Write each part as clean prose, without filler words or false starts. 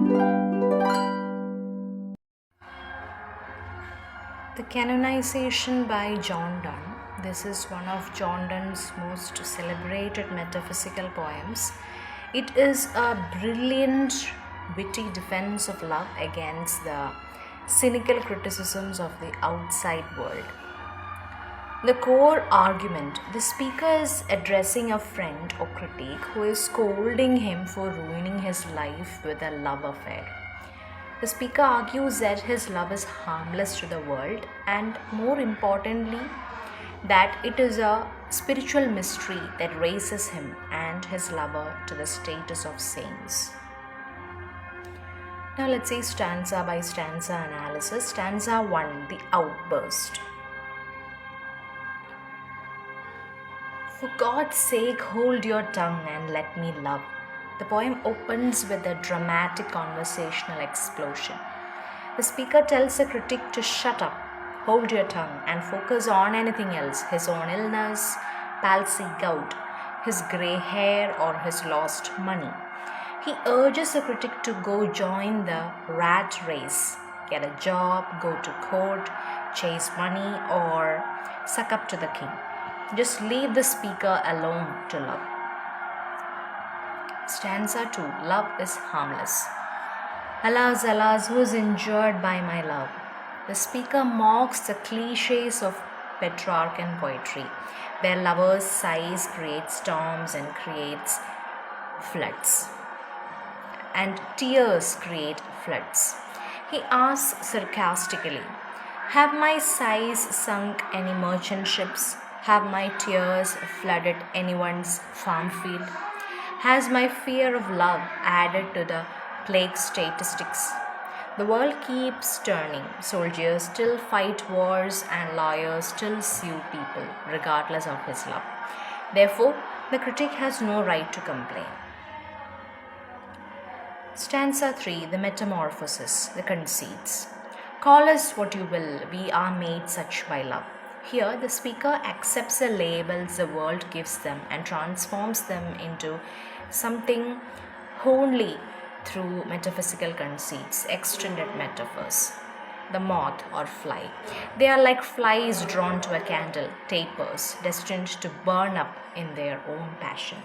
The Canonization by John Donne. This is one of John Donne's most celebrated metaphysical poems. It is a brilliant, witty defense of love against the cynical criticisms of the outside world. The core argument: the speaker is addressing a friend or critic who is scolding him for ruining his life with a love affair. The speaker argues that his love is harmless to the world, and more importantly, that it is a spiritual mystery that raises him and his lover to the status of saints. Now let's see stanza by stanza analysis. Stanza 1, the outburst. For God's sake, hold your tongue and let me love. The poem opens with a dramatic conversational explosion. The speaker tells the critic to shut up, hold your tongue, and focus on anything else: his own illness, palsy, gout, his grey hair, or his lost money. He urges the critic to go join the rat race, get a job, go to court, chase money, or suck up to the king. Just leave the speaker alone to love. Stanza 2, love is harmless. Alas, alas, who is injured by my love? The speaker mocks the cliches of Petrarchan poetry, where lovers' sighs create storms and creates floods, and tears create floods. He asks sarcastically, have my sighs sunk any merchant ships? Have my tears flooded anyone's farm field? Has my fear of love added to the plague statistics? The world keeps turning. Soldiers still fight wars and lawyers still sue people, regardless of his love. Therefore, the critic has no right to complain. Stanza 3, the metamorphosis, the conceits. Call us what you will, we are made such by love. Here, the speaker accepts the labels the world gives them and transforms them into something wholly through metaphysical conceits, extended metaphors. The moth or fly. They are like flies drawn to a candle, tapers, destined to burn up in their own passion.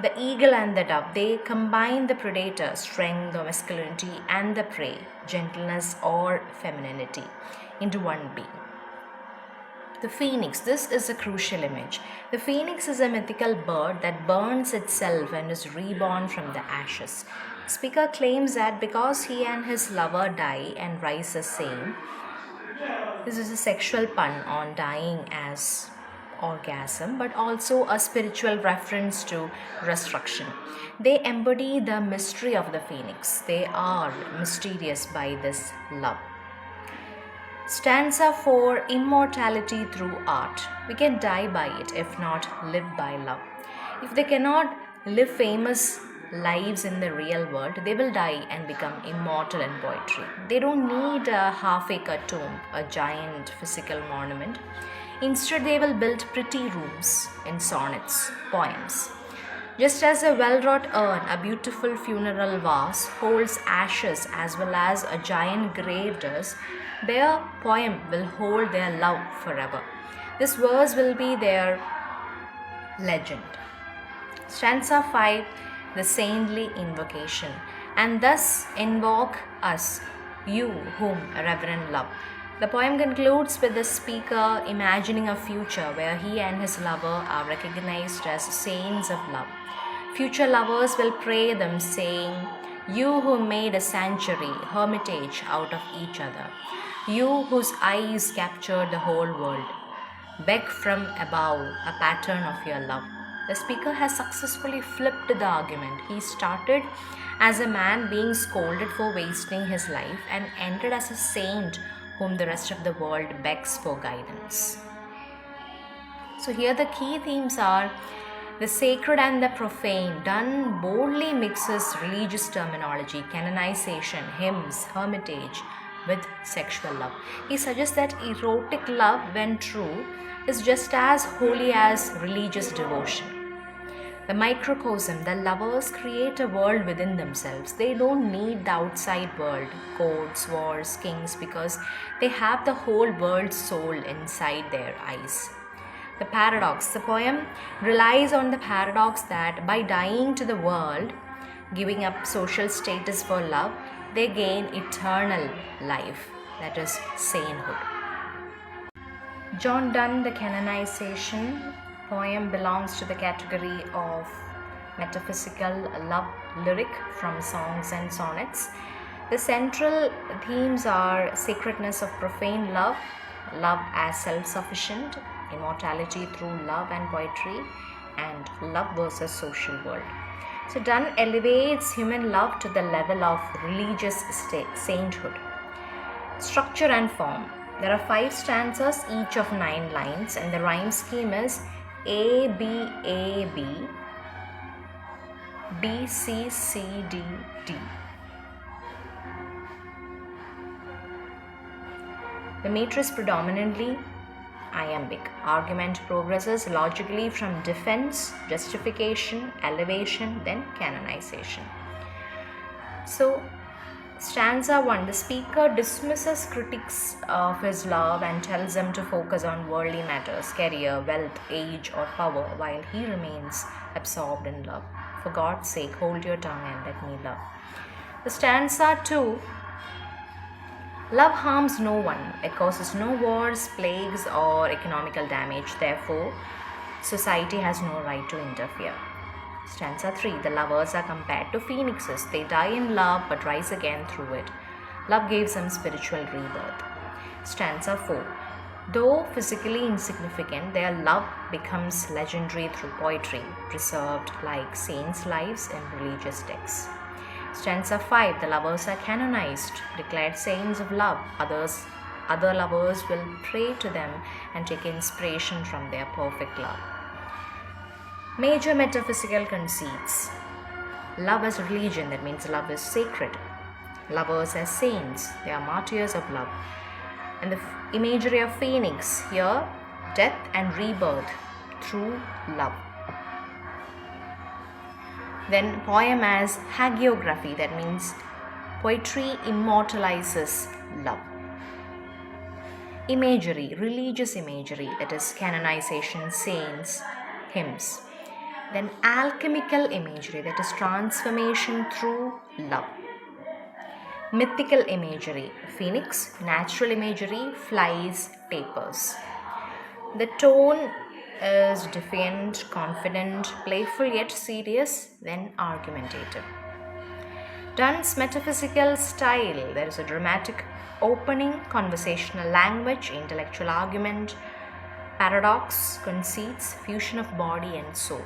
The eagle and the dove, they combine the predator, strength or masculinity, and the prey, gentleness or femininity, into one being. The phoenix, this is a crucial image. The phoenix is a mythical bird that burns itself and is reborn from the ashes. The speaker claims that because he and his lover die and rise the same, this is a sexual pun on dying as orgasm, but also a spiritual reference to resurrection. They embody the mystery of the phoenix. They are mysterious by this love. Stanza 4, immortality through art. We can die by it, if not live by love. If they cannot live famous lives in the real world, they will die and become immortal in poetry. They don't need a half-acre tomb, a giant physical monument. Instead, they will build pretty rooms in sonnets, poems. Just as a well-wrought urn, a beautiful funeral vase, holds ashes as well as a giant grave does, their poem will hold their love forever. This verse will be their legend. Stanza 5, the saintly invocation. And thus invoke us, you whom reverend love. The poem concludes with the speaker imagining a future where he and his lover are recognized as saints of love. Future lovers will pray them, saying, you who made a sanctuary, hermitage out of each other, you whose eyes captured the whole world, beg from above a pattern of your love. The speaker has successfully flipped the argument. He started as a man being scolded for wasting his life and ended as a saint whom the rest of the world begs for guidance. So here the key themes are the sacred and the profane. Donne boldly mixes religious terminology, canonization, hymns, hermitage with sexual love. He suggests that erotic love, when true, is just as holy as religious devotion. The microcosm, the lovers create a world within themselves. They don't need the outside world, courts, wars, kings, because they have the whole world's soul inside their eyes. The paradox. The poem relies on the paradox that by dying to the world, giving up social status for love, they gain eternal life, that is, sainthood. John Donne, The Canonization poem belongs to the category of metaphysical love lyric from songs and sonnets. The central themes are sacredness of profane love, love as self-sufficient, immortality through love and poetry, and love versus social world. So Donne elevates human love to the level of religious sainthood. Structure and form. There are 5 stanzas, each of 9 lines, and the rhyme scheme is A, B, A, B, B, C, C, D, D. The meter is predominantly iambic. Argument progresses logically from defense, justification, elevation, then canonization. So, stanza 1. The speaker dismisses critics of his love and tells them to focus on worldly matters, career, wealth, age, or power, while he remains absorbed in love. For God's sake, hold your tongue and let me love. The stanza 2. Love harms no one. It causes no wars, plagues, or economical damage. Therefore, society has no right to interfere. Stanza 3. The lovers are compared to phoenixes. They die in love but rise again through it. Love gives them spiritual rebirth. Stanza 4. Though physically insignificant, their love becomes legendary through poetry, preserved like saints' lives in religious texts. Stanza 5. The lovers are canonized, declared saints of love. Other lovers will pray to them and take inspiration from their perfect love. Major metaphysical conceits. Love as religion, that means love is sacred. Lovers as saints, they are martyrs of love. And the imagery of phoenix, here death and rebirth through love. Then poem as hagiography, that means poetry immortalizes love. Imagery, religious imagery, that is canonization, saints, hymns. Then alchemical imagery, that is transformation through love. Mythical imagery, phoenix, natural imagery, flies, tapers. The tone is defiant, confident, playful yet serious, then argumentative. Donne's metaphysical style, there is a dramatic opening, conversational language, intellectual argument, paradox, conceits, fusion of body and soul.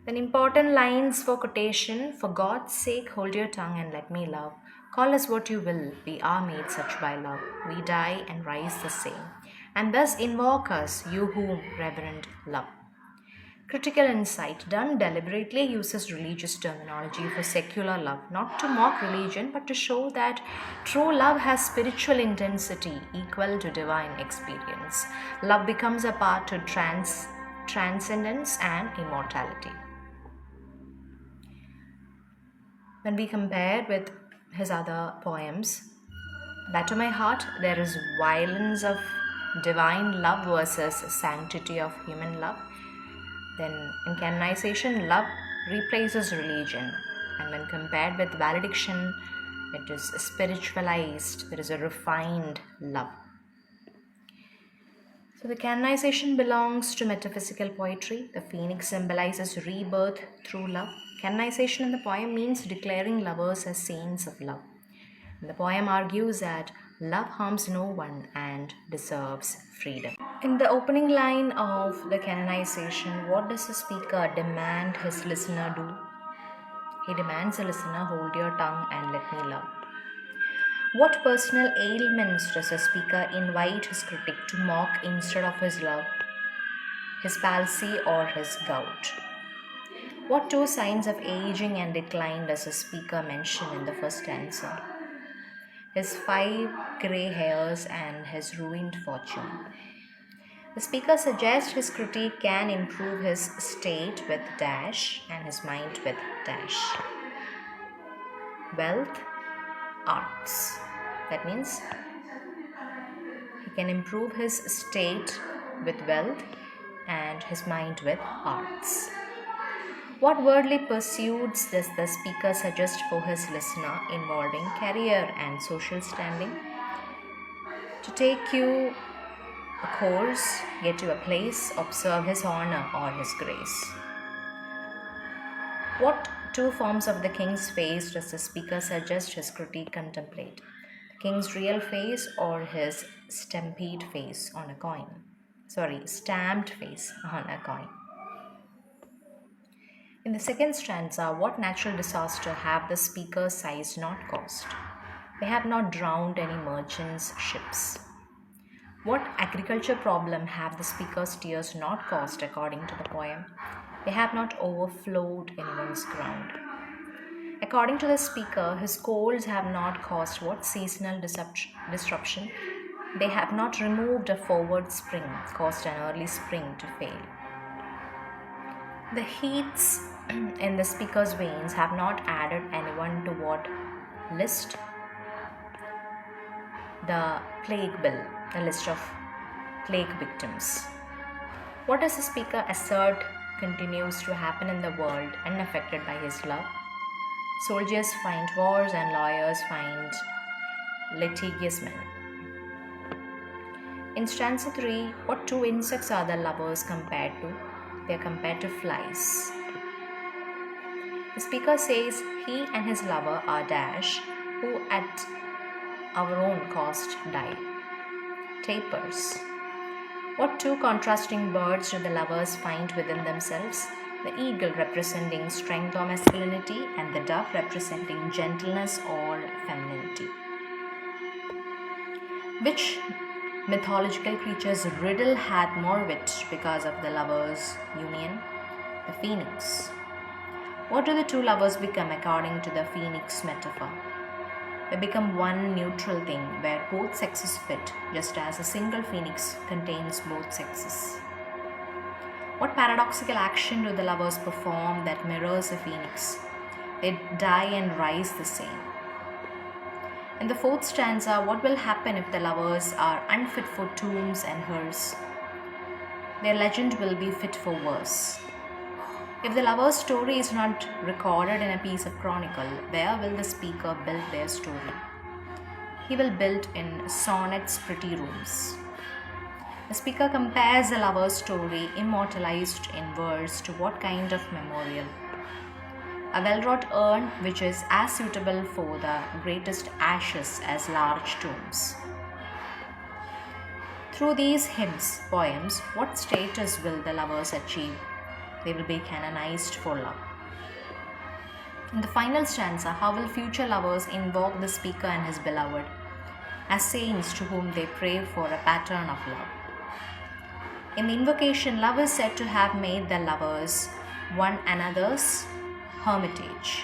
Then important lines for quotation. For God's sake, hold your tongue and let me love. Call us what you will, we are made such by love. We die and rise the same, and thus invoke us, you whom reverend love. Critical insight. Donne deliberately uses religious terminology for secular love, not to mock religion, but to show that true love has spiritual intensity equal to divine experience. Love becomes a path to transcendence and immortality. When we compare with his other poems, Batter My Heart, there is violence of divine love versus sanctity of human love. Then in Canonization, love replaces religion, and when compared with Valediction, it is spiritualized. There is a refined love. So the Canonization belongs to metaphysical poetry. The phoenix symbolizes rebirth through love. Canonization in the poem means declaring lovers as saints of love. The poem argues that love harms no one and deserves freedom. In the opening line of the Canonization, what does the speaker demand his listener do? He demands the listener, hold your tongue and let me love. What personal ailments does the speaker invite his critic to mock instead of his love? His palsy or his gout? What 2 signs of aging and decline does the speaker mention in the first stanza? His 5 grey hairs and his ruined fortune. The speaker suggests his critique can improve his state with dash and his mind with dash. Wealth, arts. That means he can improve his state with wealth and his mind with arts. What worldly pursuits does the speaker suggest for his listener involving career and social standing? To take you a course, get you a place, observe his honor or his grace. What two forms of the king's face does the speaker suggest his critique contemplate? The king's real face or his stamped face on a coin? Stamped face on a coin. In the second stanza, what natural disaster have the speaker's sighs not caused? They have not drowned any merchants' ships. What agriculture problem have the speaker's tears not caused according to the poem? They have not overflowed anyone's ground. According to the speaker, his colds have not caused what seasonal disruption? They have not removed a forward spring, caused an early spring to fail. The heats in the speaker's veins have not added anyone to what list? The plague bill, the list of plague victims. What does the speaker assert continues to happen in the world unaffected by his love? Soldiers find wars and lawyers find litigious men. In stanza 3, what two insects are the lovers compared to? They are compared to flies. The speaker says he and his lover are dash, who at our own cost die. Tapers. What two contrasting birds do the lovers find within themselves? The eagle representing strength or masculinity, and the dove representing gentleness or femininity. Which mythological creature's riddle had more wit because of the lovers' union? The phoenix. What do the two lovers become according to the phoenix metaphor? They become one neutral thing where both sexes fit, just as a single phoenix contains both sexes. What paradoxical action do the lovers perform that mirrors a phoenix? They die and rise the same. In the fourth stanza, what will happen if the lovers are unfit for tombs and hearse? Their legend will be fit for verse. If the lover's story is not recorded in a piece of chronicle, where will the speaker build their story? He will build in sonnets' pretty rooms. The speaker compares the lover's story immortalized in verse to what kind of memorial? A well-wrought urn which is as suitable for the greatest ashes as large tombs. Through these hymns, poems, what status will the lovers achieve? They will be canonized for love. In the final stanza, how will future lovers invoke the speaker and his beloved as saints to whom they pray for a pattern of love? In the invocation, love is said to have made the lovers one another's hermitage.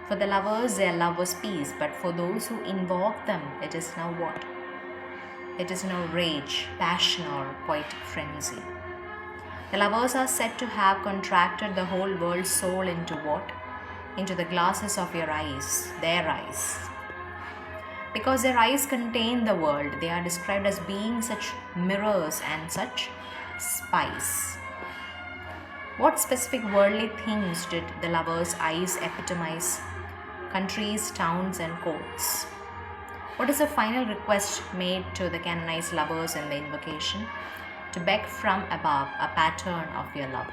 For the lovers, their love was peace, but for those who invoke them, it is now what? It is now rage, passion, or poetic frenzy. The lovers are said to have contracted the whole world's soul into what? Into the glasses of your eyes, their eyes. Because their eyes contain the world, they are described as being such mirrors and such spies. What specific worldly things did the lovers' eyes epitomize? Countries, towns, and courts. What is the final request made to the canonized lovers in the invocation? To beg from above a pattern of your love.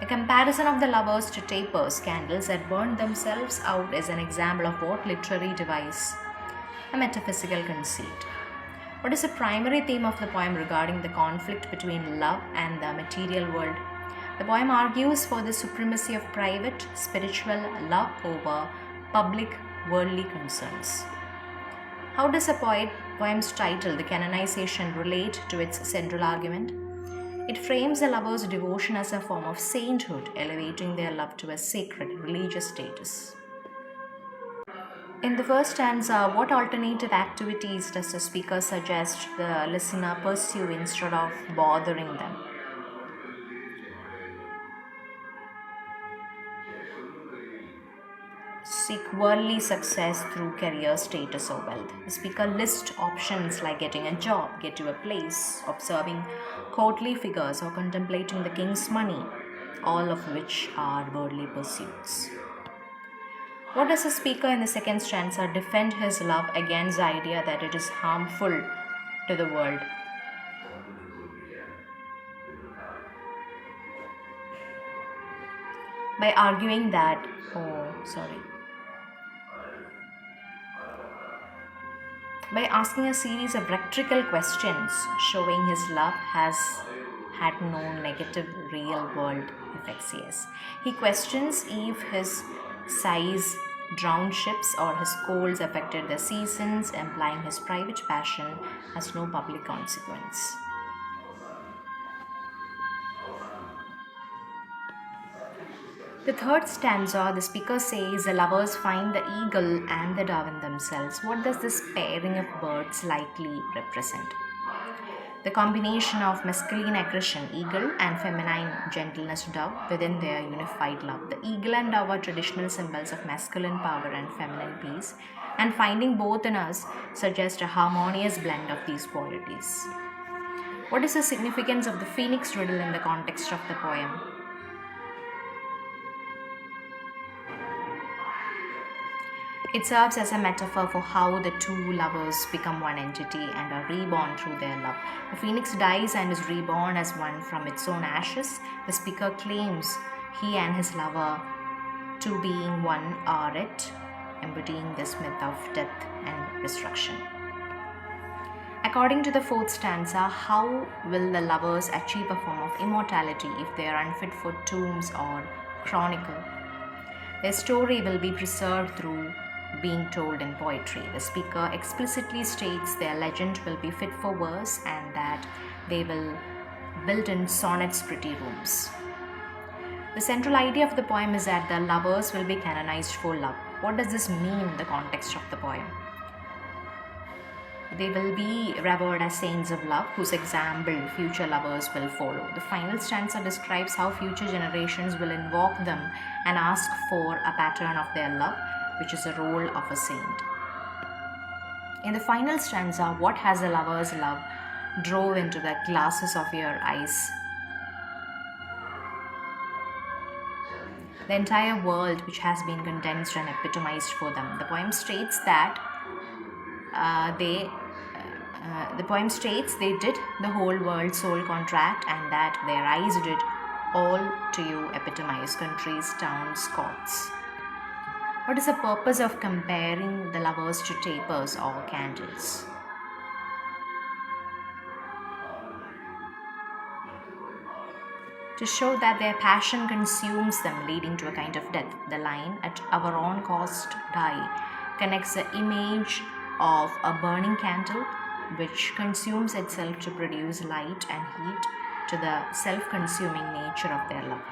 The comparison of the lovers to tapers, candles that burn themselves out, is an example of what literary device? A metaphysical conceit. What is the primary theme of the poem regarding the conflict between love and the material world? The poem argues for the supremacy of private, spiritual love over public, worldly concerns. How does a poem's title, The Canonization, relate to its central argument? It frames the lover's devotion as a form of sainthood, elevating their love to a sacred religious status. In the first stanza, what alternative activities does the speaker suggest the listener pursue instead of bothering them? Seek worldly success through career status or wealth. The speaker lists options like getting a job, get to a place, observing courtly figures, or contemplating the king's money, all of which are worldly pursuits. What does the speaker in the second stanza defend his love against the idea that it is harmful to the world? By arguing that, by asking a series of rhetorical questions showing his love has had no negative real world effects. Yes, he questions if his sighs drowned ships or his colds affected the seasons, implying his private passion has no public consequence. The third stanza, the speaker says the lovers find the eagle and the dove in themselves. What does this pairing of birds likely represent? The combination of masculine aggression, eagle, and feminine gentleness, dove, within their unified love. The eagle and dove are traditional symbols of masculine power and feminine peace, and finding both in us suggests a harmonious blend of these qualities. What is the significance of the phoenix riddle in the context of the poem? It serves as a metaphor for how the two lovers become one entity and are reborn through their love. The phoenix dies and is reborn as one from its own ashes. The speaker claims he and his lover, two being one, are it, embodying this myth of death and destruction. According to the fourth stanza, how will the lovers achieve a form of immortality if they are unfit for tombs or chronicle? Their story will be preserved through being told in poetry. The speaker explicitly states their legend will be fit for verse and that they will build in sonnets pretty rooms. The central idea of the poem is that the lovers will be canonized for love. What does this mean in the context of the poem? They will be revered as saints of love whose example future lovers will follow. The final stanza describes how future generations will invoke them and ask for a pattern of their love, which is the role of a saint. In the final stanza, what has the lover's love drove into the glasses of your eyes? The entire world which has been condensed and epitomized for them. The poem states that they did the whole world soul contract and that their eyes did all to you epitomize countries, towns, courts. What is the purpose of comparing the lovers to tapers or candles? To show that their passion consumes them, leading to a kind of death. The line, "at our own cost die," connects the image of a burning candle which consumes itself to produce light and heat to the self-consuming nature of their love.